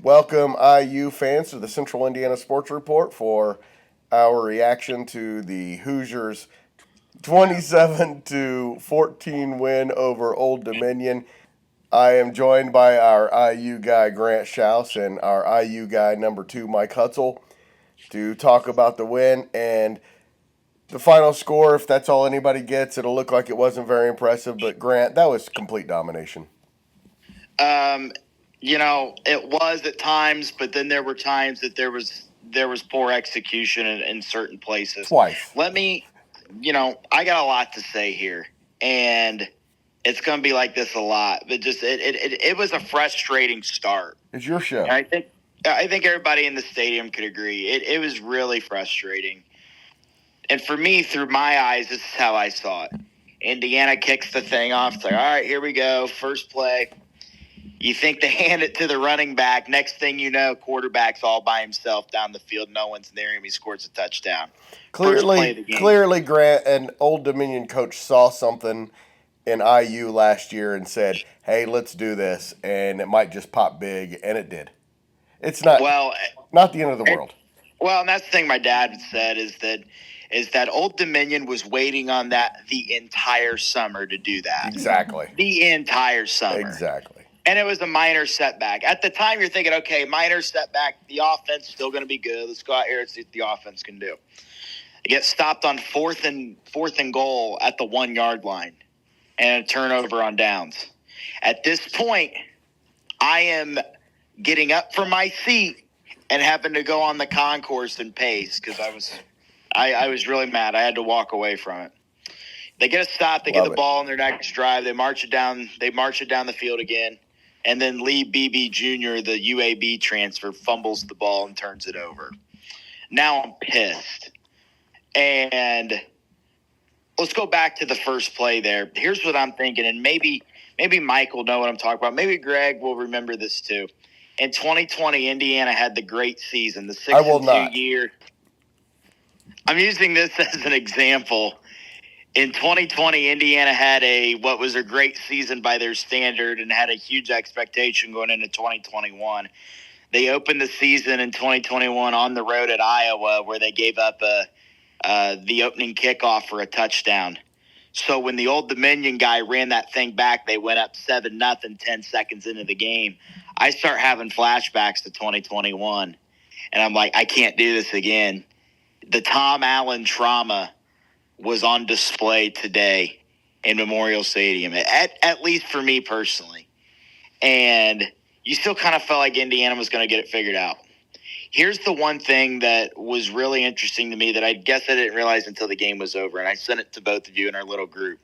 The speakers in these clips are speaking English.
Welcome, IU fans, to the Central Indiana Sports Report for our reaction to the Hoosiers' 27 to 14 win over Old Dominion. I am joined by our IU guy Grant Shouse and our IU guy number 2 Mike Hutsell to talk about the win and the final score. If that's all anybody gets, it'll look like it wasn't very impressive. But Grant, that was complete domination. Um, it was at times, but then there were times that there was poor execution in certain places. Twice. I got a lot to say here, and it's going to be like this a lot. But just it was a frustrating start. It's your show. And I think everybody in the stadium could agree. It was really frustrating. And for me, through my eyes, this is how I saw it. Indiana kicks the thing off. It's like, all right, here we go. First play. You think they hand it to the running back. Next thing you know, quarterback's all by himself down the field. No one's near him. He scores a touchdown. Clearly, Grant, an Old Dominion coach, saw something in IU last year and said, "Hey, let's do this," and it might just pop big, and it did. It's not the end of the world. Well, and that's the thing my dad said is that Old Dominion was waiting on that the entire summer to do that. Exactly. The entire summer. Exactly. And it was a minor setback. At the time, you're thinking, okay, minor setback. The offense is still going to be good. Let's go out here and see what the offense can do. They get stopped on fourth and goal at the 1 yard line and a turnover on downs. At this point, I am getting up from my seat and having to go on the concourse and pace because I was really mad. I had to walk away from it. They get a stop. They get the ball in their next drive. They march it down. They march it down the field again. And then Lee Beebe Jr., the UAB transfer, fumbles the ball and turns it over. Now I'm pissed. And let's go back to the first play there. Here's what I'm thinking, and maybe Mike will know what I'm talking about. Maybe Greg will remember this too. In 2020, Indiana had the great season, the 6-2 year. I'm using this as an example. In 2020, Indiana had what was a great season by their standard and had a huge expectation going into 2021. They opened the season in 2021 on the road at Iowa, where they gave up the opening kickoff for a touchdown. So when the Old Dominion guy ran that thing back, they went up 7-0 10 seconds into the game. I start having flashbacks to 2021, and I'm like, I can't do this again. The Tom Allen trauma was on display today in Memorial Stadium, at least for me personally. And you still kind of felt like Indiana was going to get it figured out. Here's the one thing that was really interesting to me that I guess I didn't realize until the game was over, and I sent it to both of you in our little group.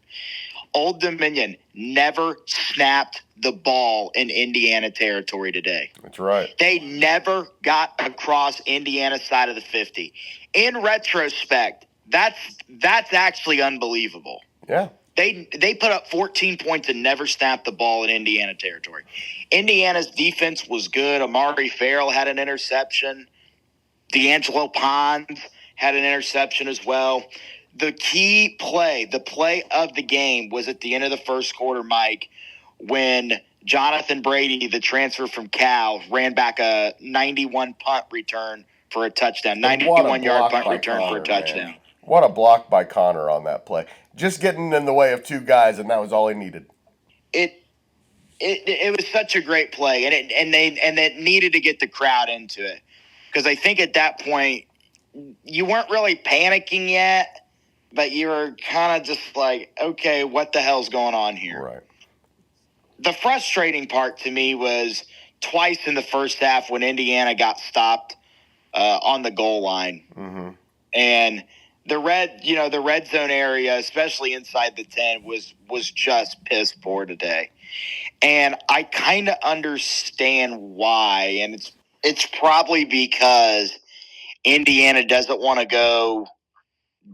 Old Dominion never snapped the ball in Indiana territory today. That's right. They never got across Indiana's side of the 50. In retrospect, that's actually unbelievable. Yeah. They put up 14 points and never snapped the ball in Indiana territory. Indiana's defense was good. Amari Farrell had an interception. D'Angelo Pons had an interception as well. The key play, the play of the game, was at the end of the first quarter, Mike, when Jonathan Brady, the transfer from Cal, ran back a 91 punt return for a touchdown. 91-yard punt return for a touchdown. Man. What a block by Connor on that play. Just getting in the way of two guys, and that was all he needed. It was such a great play, and it needed to get the crowd into it. Because I think at that point, you weren't really panicking yet, but you were kind of just like, okay, what the hell's going on here? Right. The frustrating part to me was twice in the first half when Indiana got stopped on the goal line. Mm-hmm. And the red zone area, especially inside the 10, was just piss poor today. And I kind of understand why, and it's probably because Indiana doesn't want to go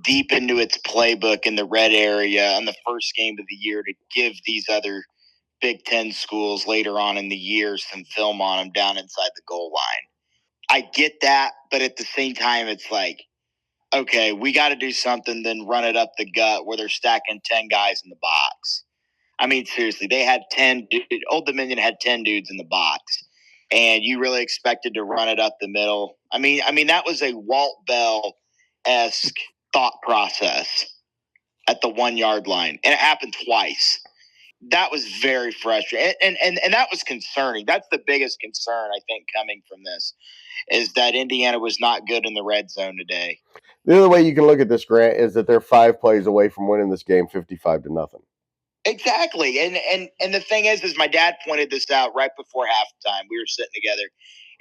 deep into its playbook in the red area on the first game of the year to give these other Big Ten schools later on in the year some film on them down inside the goal line. I get that, but at the same time, it's like, okay, we got to do something, then run it up the gut where they're stacking 10 guys in the box. I mean, seriously, they had 10. Old Dominion had 10 dudes in the box. and you really expected to run it up the middle. I mean that was a Walt Bell-esque thought process at the 1 yard line, and it happened twice. That was very frustrating, and that was concerning. That's the biggest concern I think coming from this is that Indiana was not good in the red zone today. The other way you can look at this, Grant, is that they're 5 plays away from winning this game 55-0. Exactly. And the thing is my dad pointed this out right before halftime. We were sitting together,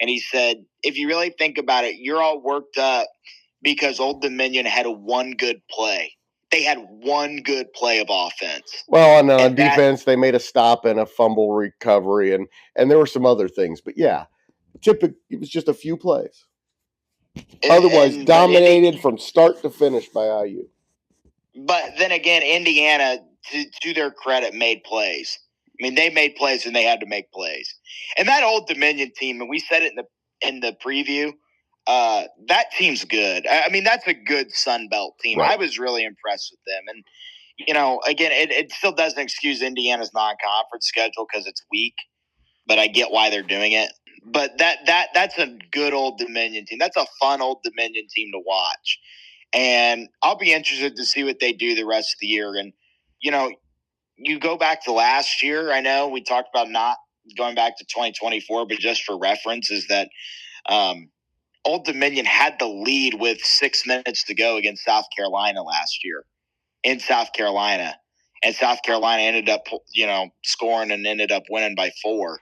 and he said, if you really think about it, you're all worked up because Old Dominion had one good play. They had one good play of offense. Well, on defense, they made a stop and a fumble recovery, and there were some other things. But yeah, it was just a few plays. Otherwise, dominated from start to finish by IU. But then again, Indiana, to their credit, made plays. I mean, they made plays and they had to make plays. And that Old Dominion team, and we said it in the preview, that team's good. I mean, that's a good Sun Belt team. Right. I was really impressed with them. And, you know, again, it still doesn't excuse Indiana's non-conference schedule because it's weak, but I get why they're doing it. But that's a good Old Dominion team. That's a fun Old Dominion team to watch. And I'll be interested to see what they do the rest of the year. And, you know, you go back to last year. I know we talked about not going back to 2024, but just for reference is that Old Dominion had the lead with 6 minutes to go against South Carolina last year in South Carolina. And South Carolina ended up, you know, scoring and ended up winning by 4.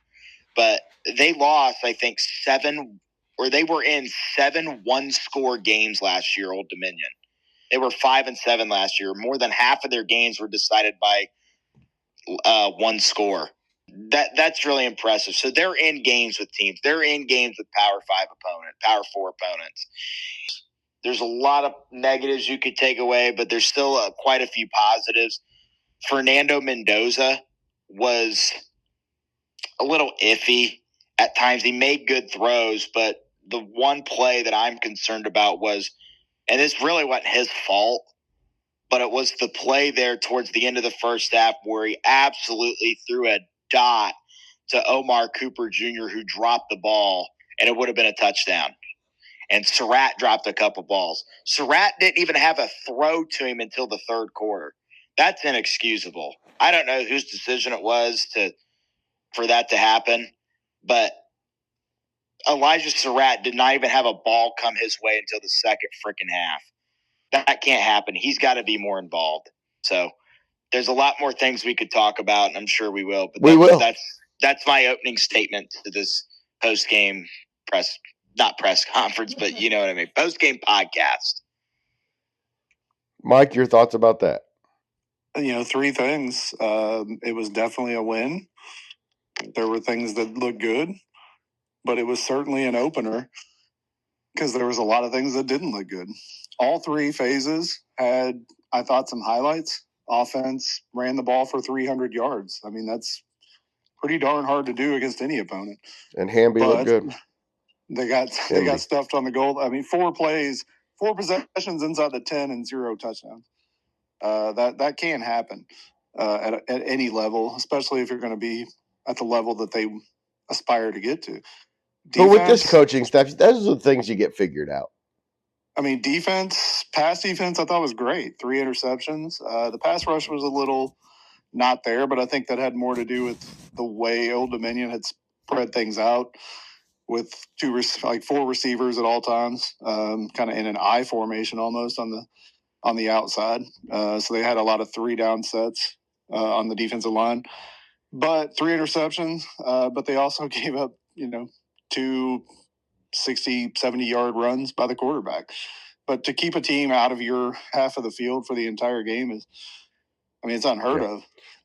But they lost, I think, 7 – or they were in 7 one-score games last year, Old Dominion. They were 5-7 last year. More than half of their games were decided by one score. That's really impressive. So they're in games with teams. They're in games with Power 5 opponents, Power 4 opponents. There's a lot of negatives you could take away, but there's still quite a few positives. Fernando Mendoza was a little iffy at times. He made good throws, but the one play that I'm concerned about was, and this really wasn't his fault, but it was the play there towards the end of the first half where he absolutely threw a dot to Omar Cooper Jr., who dropped the ball, and it would have been a touchdown. And Surratt dropped a couple balls. Surratt didn't even have a throw to him until the third quarter. That's inexcusable. I don't know whose decision it was for that to happen, but Elijah Surratt did not even have a ball come his way until the second freaking half. That can't happen. He's got to be more involved. So there's a lot more things we could talk about, and I'm sure we will. But that's my opening statement to this post-game not press conference, but you know what I mean, post-game podcast. Mike, your thoughts about that? You know, 3 things. It was definitely a win. There were things that looked good, but it was certainly an opener because there was a lot of things that didn't look good. All 3 phases had, I thought, some highlights. Offense ran the ball for 300 yards. I mean, that's pretty darn hard to do against any opponent. And Hamby looked good. They got stuffed on the goal. I mean, 4 plays, 4 possessions inside the 10 and 0 touchdowns. That can happen at any level, especially if you're going to be at the level that they aspire to get to. But with this coaching staff, those are the things you get figured out. I mean, pass defense, I thought was great. 3 interceptions. The pass rush was a little not there, but I think that had more to do with the way Old Dominion had spread things out with 4 receivers at all times, kind of in an I formation almost on the outside. So they had a lot of 3-down sets on the defensive line. But 3 interceptions, but they also gave up, 2 60, 70-yard runs by the quarterback. But to keep a team out of your half of the field for the entire game it's unheard of.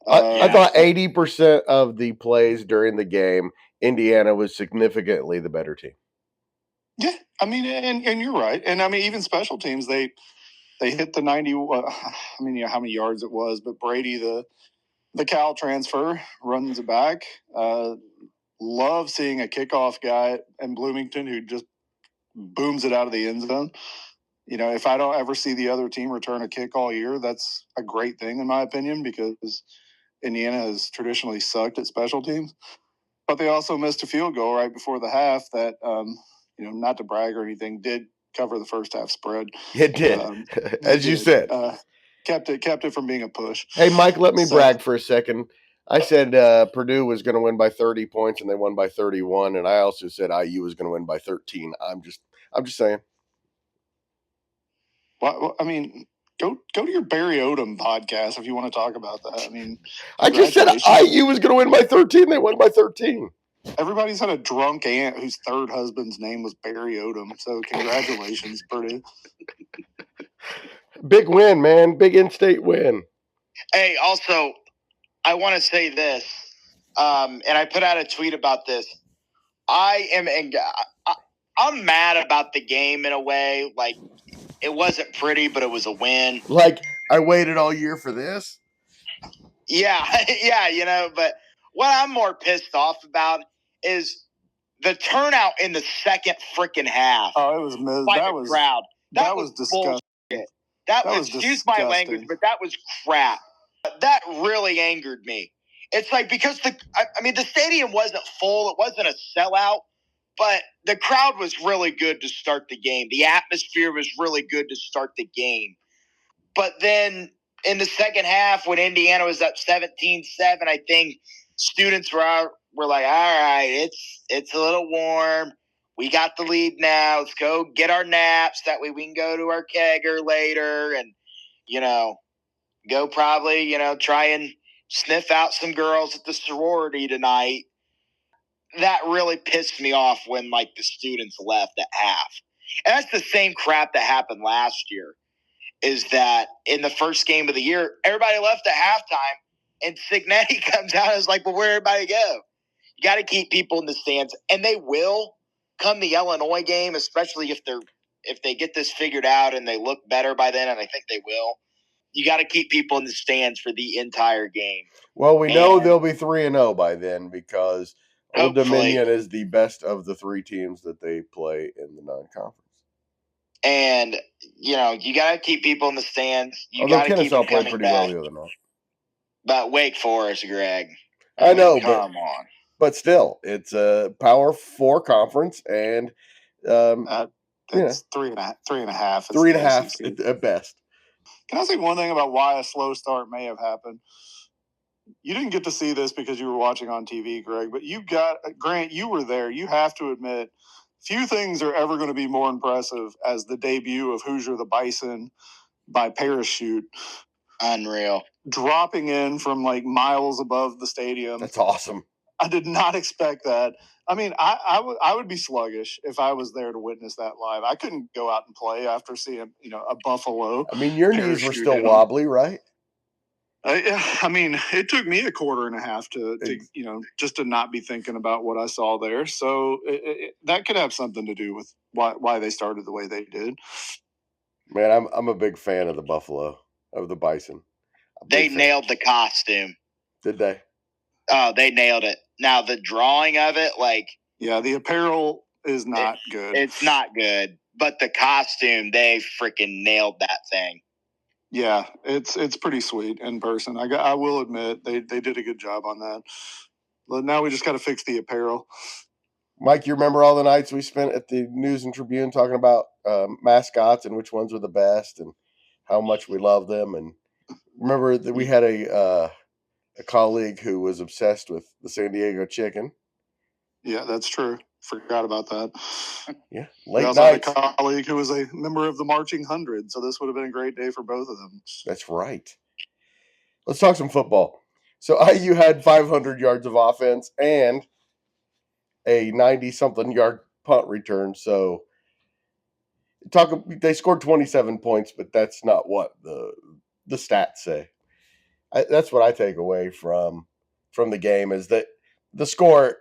I thought 80% of the plays during the game, Indiana was significantly the better team. Yeah, I mean, and you're right. And I mean, even special teams, they hit the 90. How many yards it was? But Brady, the Cal transfer, runs it back. Love seeing a kickoff guy in Bloomington who just booms it out of the end zone. If I don't ever see the other team return a kick all year, that's a great thing in my opinion because Indiana has traditionally sucked at special teams. But they also missed a field goal right before the half that, not to brag or anything, did cover the first half spread. It did, as you said. Kept it from being a push. Hey, Mike, let me brag for a second. I said Purdue was going to win by 30 points, and they won by 31. And I also said IU was going to win by 13. I'm just saying. Well, I mean, go to your Barry Odom podcast if you want to talk about that. I mean, I just said IU was going to win by 13. They won by 13. Everybody's had a drunk aunt whose third husband's name was Barry Odom. So congratulations, Purdue. Big win, man. Big in-state win. Hey, also, I want to say this, and I put out a tweet about this. I'm mad about the game in a way. Like, it wasn't pretty, but it was a win. Like, I waited all year for this? Yeah, yeah, but what I'm more pissed off about is the turnout in the second freaking half. Oh, it was crowd. That was disgusting. Bullshit. That was excuse my language, but that was crap. That really angered me. It's like, because the stadium wasn't full. It wasn't a sellout, but the crowd was really good to start the game. The atmosphere was really good to start the game. But then in the second half, when Indiana was up 17-7, I think students were like, all right, it's a little warm. We got the lead now. Let's go get our naps. That way we can go to our kegger later and, go probably, try and sniff out some girls at the sorority tonight. That really pissed me off when, the students left at half. And that's the same crap that happened last year, is that in the first game of the year, everybody left at halftime, and Signetti comes out and is like, well, where'd everybody go? You got to keep people in the stands, and they will come the Illinois game, especially if they get this figured out and they look better by then, and I think they will. You got to keep people in the stands for the entire game. Well, we know they'll be 3-0 by then, because Old Hopefully. Dominion is the best of the three teams that they play in the non-conference. And, you got to keep people in the stands. You Although got to keep them Kennesaw played coming pretty back. well the other night. But Wake Forest, Greg. I know, come on. But still, it's a Power 4 conference, and it's 3.5. 3.5 at best. Can I say one thing about why a slow start may have happened? You didn't get to see this because you were watching on TV, Greg, but Grant, you were there. You have to admit, few things are ever going to be more impressive as the debut of Hoosier the Bison by parachute. Unreal. Dropping in from miles above the stadium. That's awesome. I did not expect that. I mean, I would be sluggish if I was there to witness that live. I couldn't go out and play after seeing, a Buffalo. I mean, your knees were still wobbly, right? I mean, it took me a quarter and a half to just to not be thinking about what I saw there. So that could have something to do with why they started the way they did. Man, I'm a big fan of the Buffalo, of the Bison. They nailed the costume. Did they? Oh, they nailed it. Now, the drawing of it, yeah, the apparel is not good. It's not good. But the costume, they freaking nailed that thing. Yeah, it's pretty sweet in person. I will admit they did a good job on that. But now we just got to fix the apparel. Mike, you remember all the nights we spent at the News and Tribune talking about mascots and which ones were the best and how much we love them. And remember that we had a colleague who was obsessed with the San Diego chicken. Yeah, that's true. Forgot about that. Yeah, late nights. Had a colleague who was a member of the Marching 100, so this would have been a great day for both of them. That's right. Let's talk some football. So IU had 500 yards of offense and a 90-something yard punt return. So they scored 27 points, but that's not what the stats say. That's what I take away from the game, is that the score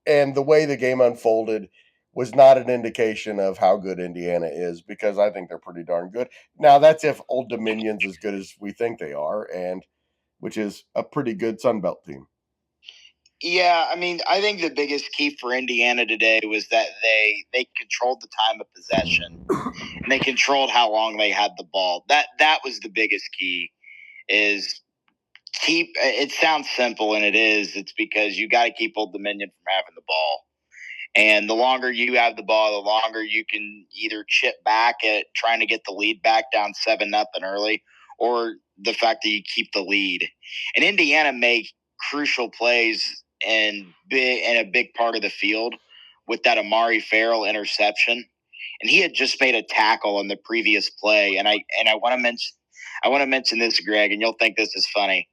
and the way the game unfolded was not an indication of how good Indiana is, because I think they're pretty darn good. Now, that's if Old Dominion's as good as we think they are, and which is a pretty good Sun Belt team. Yeah, I mean, I think the biggest key for Indiana today was that they controlled the time of possession, and they controlled how long they had the ball. That was the biggest key, is it sounds simple, and it is. It's because you got to keep Old Dominion from having the ball. And the longer you have the ball, the longer you can either chip back at trying to get the lead back down 7-0 early, or the fact that you keep the lead. And Indiana make crucial plays in a big part of the field with that Amari Farrell interception. And he had just made a tackle on the previous play. And I want to mention this, Greg, and you'll think this is funny.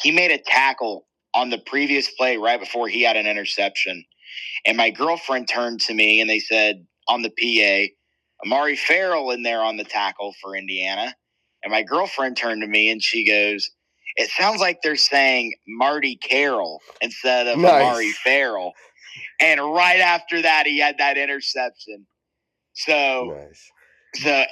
He made a tackle on the previous play right before he had an interception. And my girlfriend turned to me and they said on the PA, Amari Farrell in there on the tackle for Indiana. And my girlfriend turned to me and she goes, it sounds like they're saying Marty Carroll instead of Amari Farrell. And right after that, he had that interception. So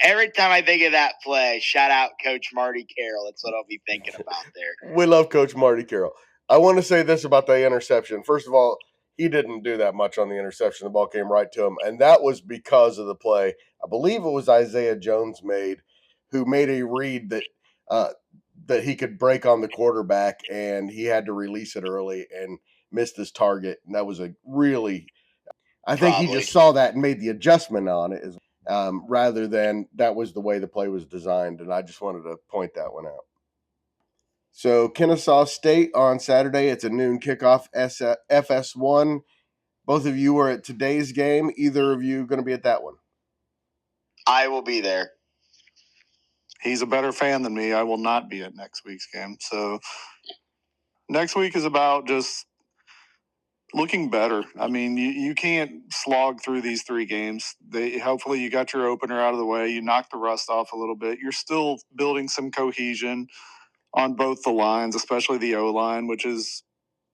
every time I think of that play, shout out Coach Marty Carroll. That's what I'll be thinking about there. We love Coach Marty Carroll. I want to say this about the interception. First of all, he didn't do that much on the interception. The ball came right to him, and that was because of the play. I believe it was Isaiah Jones who made a read that he could break on the quarterback, and he had to release it early and missed his target. And that was I think he just saw that and made the adjustment on it, rather than that was the way the play was designed. And I just wanted to point that one out. So Kennesaw State on Saturday. It's a noon kickoff, FS1. Both of you are at today's game. Either of you going to be at that one? I will be there. He's a better fan than me. I will not be at next week's game. So next week is about just looking better. I mean, you can't slog through these 3 games. Hopefully you got your opener out of the way. You knocked the rust off a little bit. You're still building some cohesion on both the lines, especially the O-line, which is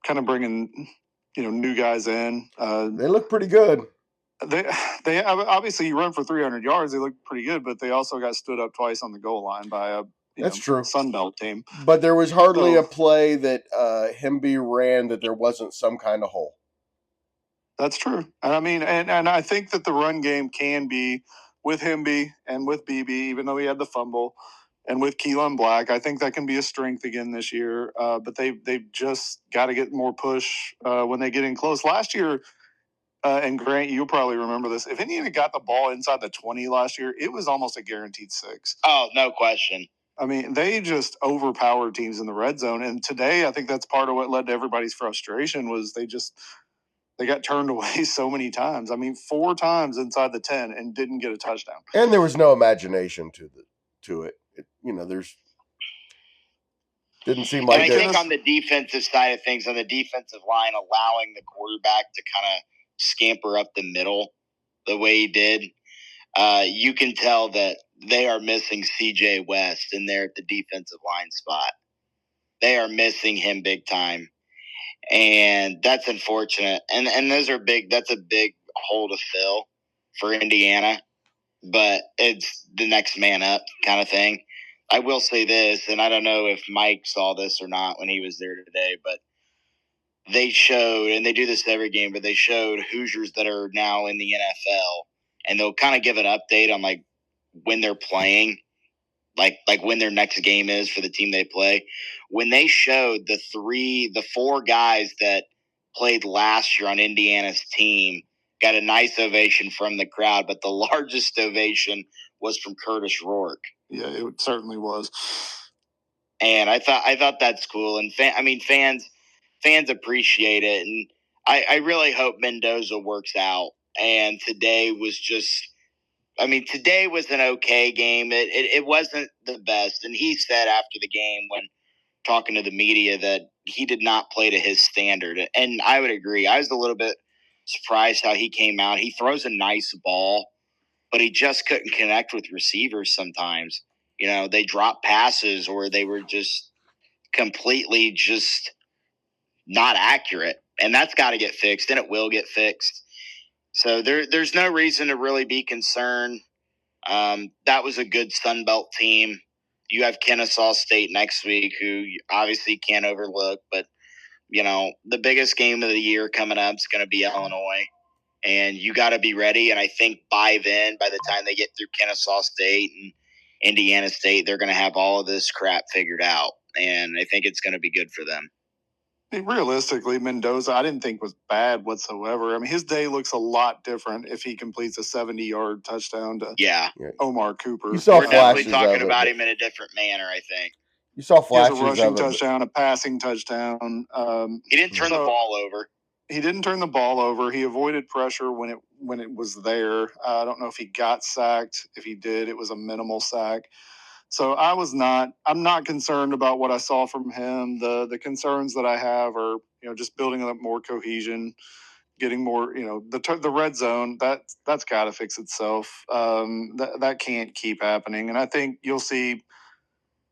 kind of bringing, new guys in. They look pretty good. They obviously, you run for 300 yards. They look pretty good, but they also got stood up twice on the goal line by a true Sunbelt team. But there was hardly a play that Hemby ran that there wasn't some kind of hole. That's true. And I mean, and I think that the run game can be with Hemby and with BB, even though he had the fumble, and with Keelan Black. I think that can be a strength again this year. But they've just got to get more push when they get in close. Last year, and Grant, you'll probably remember this. If Indiana got the ball inside the 20 last year, it was almost a guaranteed 6. Oh, no question. I mean, they just overpowered teams in the red zone. And today, I think that's part of what led to everybody's frustration was they got turned away so many times. I mean, 4 times inside the 10 and didn't get a touchdown. And there was no imagination to it. There's didn't seem like. And I think on the defensive side of things, on the defensive line, allowing the quarterback to kind of scamper up the middle the way he did, you can tell that they are missing C.J. West in there at the defensive line spot. They are missing him big time. And that's unfortunate. And those are big. That's a big hole to fill for Indiana. But it's the next man up kind of thing. I will say this, and I don't know if Mike saw this or not when he was there today, but they showed, and they do this every game, but they showed Hoosiers that are now in the NFL, and they'll kind of give an update on like when they're playing, like when their next game is for the team they play. When they showed the 4 guys that played last year on Indiana's team got a nice ovation from the crowd, but the largest ovation was from Curtis Rourke. Yeah, it certainly was. And I thought that's cool. And fans appreciate it. And I really hope Mendoza works out. And today was an okay game. It wasn't the best. And he said after the game when talking to the media that he did not play to his standard. And I would agree. I was a little bit surprised how he came out. He throws a nice ball, but he just couldn't connect with receivers sometimes. They dropped passes or they were just completely just not accurate. And that's got to get fixed, and it will get fixed. So there's no reason to really be concerned. That was a good Sun Belt team. You have Kennesaw State next week, who you obviously can't overlook. But, the biggest game of the year coming up is going to be Illinois. And you got to be ready. And I think by the time they get through Kennesaw State and Indiana State, they're going to have all of this crap figured out. and I think it's going to be good for them. Realistically, Mendoza, I didn't think was bad whatsoever. I mean, his day looks a lot different if he completes a 70-yard touchdown to Omar Cooper. You saw We're definitely flashes talking of it, about him in a different manner, I think. You saw He has a flashes rushing of it. touchdown, a passing touchdown. He didn't turn the ball over. He didn't turn the ball over. He avoided pressure when it was there. I don't know if he got sacked. If he did, it was a minimal sack. So I'm not concerned about what I saw from him. The concerns that I have are, just building up more cohesion, getting more, the red zone, that's got to fix itself. That can't keep happening. And I think you'll see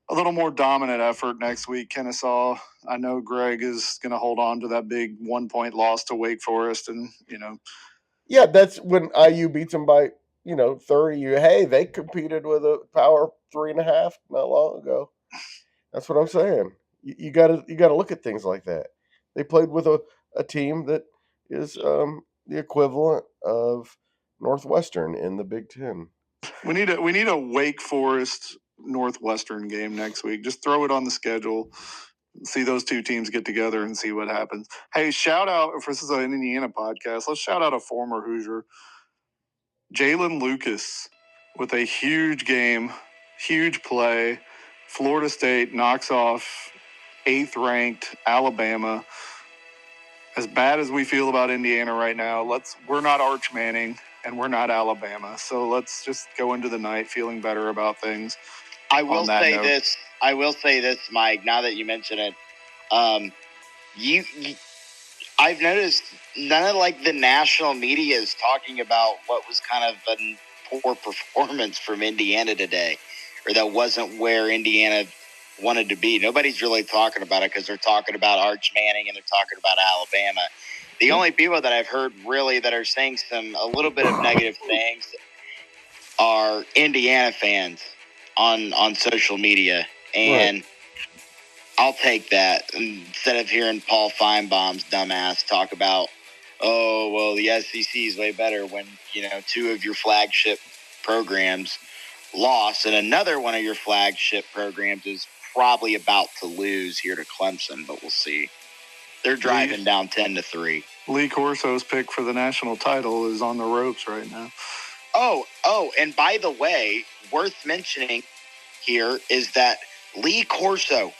a little more dominant effort next week. Kennesaw, I know Greg is going to hold on to that big 1-point loss to Wake Forest. And, Yeah, that's when IU beats them by 30. Hey, they competed with a power 3.5 not long ago. That's what I'm saying. You gotta look at things like that. They played with a team that is the equivalent of Northwestern in the Big Ten. We need a Wake Forest Northwestern game next week. Just throw it on the schedule. See those two teams get together and see what happens. Hey, shout out, if this is an Indiana podcast, let's shout out a former Hoosier, Jalen Lucas, with a huge game, huge play. Florida State knocks off 8th-ranked Alabama. As bad as we feel about Indiana right now, we're not Arch Manning and we're not Alabama. So let's just go into the night feeling better about things. I will say this, Mike, now that you mention it. I've noticed none of the national media is talking about what was kind of a poor performance from Indiana today, or that wasn't where Indiana wanted to be. Nobody's really talking about it because they're talking about Arch Manning and they're talking about Alabama. The only people that I've heard really that are saying a little bit of negative things are Indiana fans on social media, and I'll take that instead of hearing Paul Feinbaum's dumbass talk about, oh, well, the SEC is way better when, 2 of your flagship programs lost and another one of your flagship programs is probably about to lose here to Clemson, but we'll see. They're driving down 10-3. Lee Corso's pick for the national title is on the ropes right now. Oh, and by the way, worth mentioning here is that Lee Corso,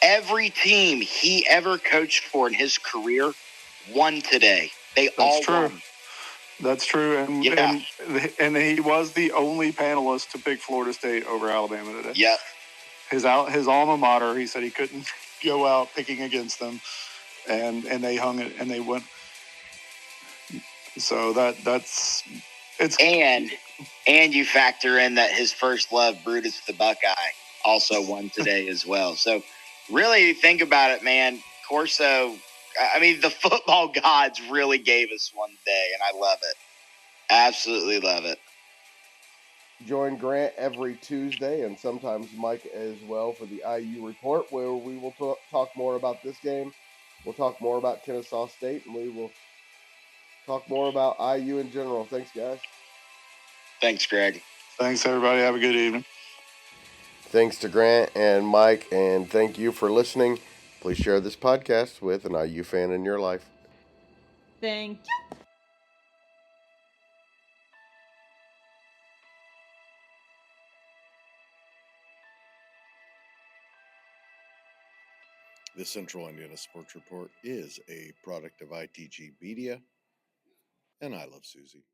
every team he ever coached for in his career won today. That's all true. Won. That's true. And he was the only panelist to pick Florida State over Alabama today. Yep. His alma mater, he said he couldn't go out picking against them. And they hung it and they went. So that's it's and you factor in that his first love, Brutus the Buckeye, also won today as well. So really think about it, man. Corso, I mean, the football gods really gave us one day, and I love it. Absolutely love it. Join Grant every Tuesday and sometimes Mike as well for the IU Report, where we will talk more about this game. We'll talk more about Kennesaw State, and we will talk more about IU in general. Thanks, guys. Thanks, Greg. Thanks, everybody. Have a good evening. Thanks to Grant and Mike, and thank you for listening. Please share this podcast with an IU fan in your life. Thank you. The Central Indiana Sports Report is a product of ITG Media, and I love Susie.